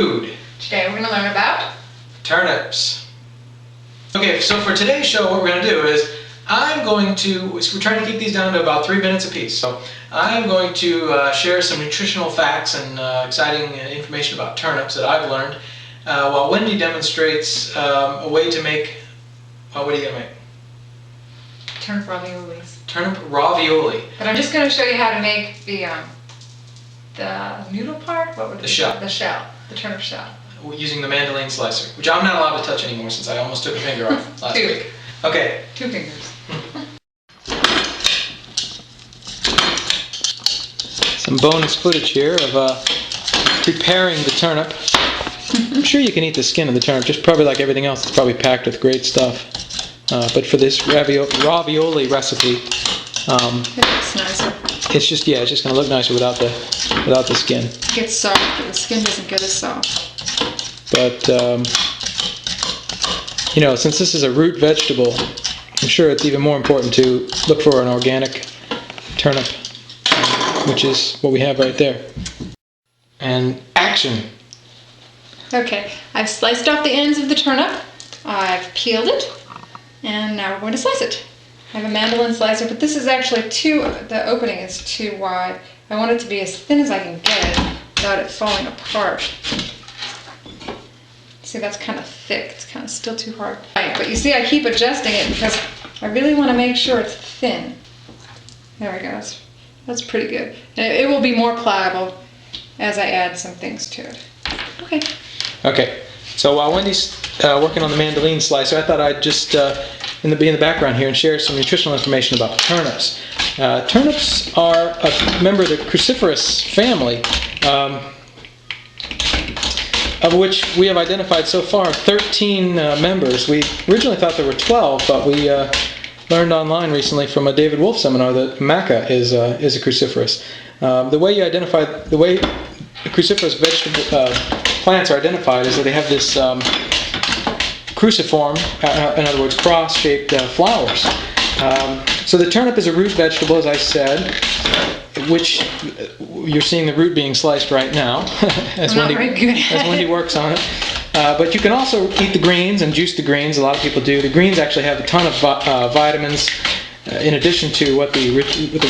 food. Today we're going to learn about Turnips. Okay, so for today's show what we're going to do is we're trying to keep these down to about 3 minutes apiece. So I'm going to share some nutritional facts and exciting information about turnips that I've learned while Wendi demonstrates a way to make, what are you going to make? turnip raviolis. Turnip ravioli. But I'm just going to show you how to make the noodle part? What would The shell. The shell. The turnip shell. Using the mandolin slicer, which I'm not allowed to touch anymore since I almost took a finger off last week. Okay. 2 fingers. Some bonus footage here of preparing the turnip. I'm sure you can eat the skin of the turnip, just probably like everything else, it's probably packed with great stuff. But for this ravioli recipe, It looks nicer. it's just going to look nicer without the skin. It gets softer. The skin doesn't get as soft. But since this is a root vegetable, I'm sure it's even more important to look for an organic turnip, which is what we have right there. And action! Okay, I've sliced off the ends of the turnip. I've peeled it. And now we're going to slice it. I have a mandolin slicer, but this is actually the opening is too wide. I want it to be as thin as I can get it without it falling apart. See, that's kind of thick. It's kind of still too hard. Right, but you see, I keep adjusting it because I really want to make sure it's thin. There we go. That's pretty good. And it will be more pliable as I add some things to it. Okay. Okay, so while Wendy's working on the mandolin slicer, I thought I'd just be in the background here and share some nutritional information about turnips. Turnips are a member of the cruciferous family, of which we have identified so far 13 members. We originally thought there were 12, but we learned online recently from a David Wolf seminar that maca is a cruciferous. The way the cruciferous vegetable plants are identified is that they have this cruciform, in other words, cross-shaped flowers. So the turnip is a root vegetable, as I said, which you're seeing the root being sliced right now, as Wendi works on it. But you can also eat the greens and juice the greens. A lot of people do. The greens actually have a ton of vitamins in addition to what the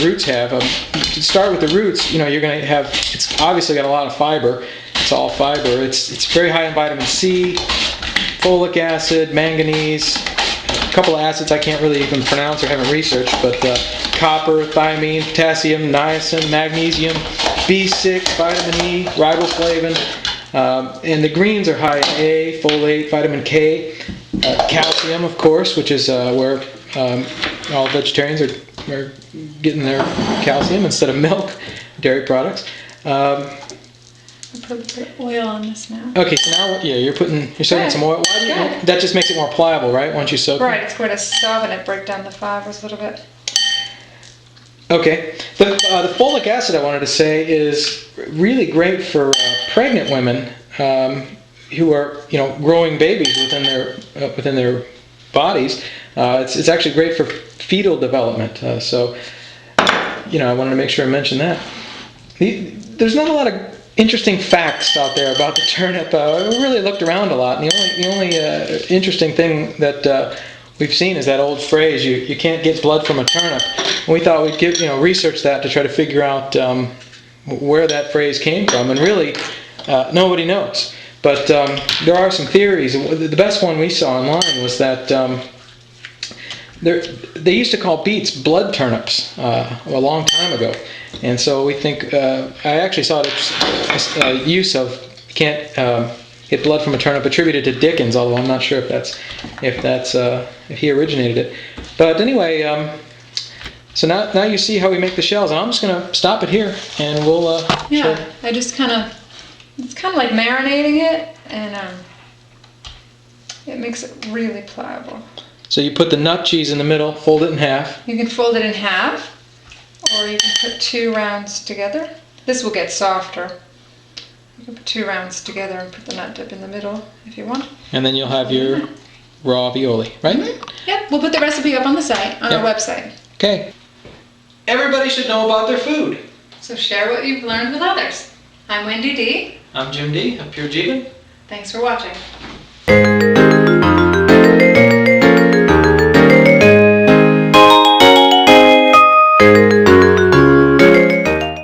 roots have. To start with the roots, you're going to have. It's obviously got a lot of fiber. It's all fiber. It's very high in vitamin C, folic acid, manganese, a couple of acids I can't really even pronounce or haven't researched, but copper, thiamine, potassium, niacin, magnesium, B6, vitamin E, riboflavin, and the greens are high in A, folate, vitamin K, calcium, of course, which is where all vegetarians are getting their calcium instead of milk, dairy products. I'll put a bit of oil on this now. Okay, so now you're soaking some oil. Why do you? That just makes it more pliable, right? Once you soak it. Right, it's going to soften it, break down the fibers a little bit. Okay, the folic acid I wanted to say is really great for pregnant women who are growing babies within their bodies. It's actually great for fetal development. So I wanted to make sure I mentioned that. There's not a lot of interesting facts out there about the turnip. We really looked around a lot, and the only interesting thing that we've seen is that old phrase, you can't get blood from a turnip. And we thought we'd research that to try to figure out where that phrase came from, and really nobody knows. But there are some theories. The best one we saw online was that they used to call beets blood turnips a long time ago. And so we think, I actually saw it use of can't get blood from a turnip attributed to Dickens, although I'm not sure if he originated it. But anyway, so now you see how we make the shells, and I'm just going to stop it here, and we'll. I just it's kind of like marinating it, and it makes it really pliable. So you put the nut cheese in the middle, fold it in half. You can fold it in half. Or you can put 2 rounds together. This will get softer. You can put 2 rounds together and put the nut dip in the middle if you want. And then you'll have your ravioli, right? Mm-hmm. Yep, we'll put the recipe up on the site, on our website. Okay. Everybody should know about their food. So share what you've learned with others. I'm Wendi D. I'm Jim D. of Pure Jeevan. Thanks for watching.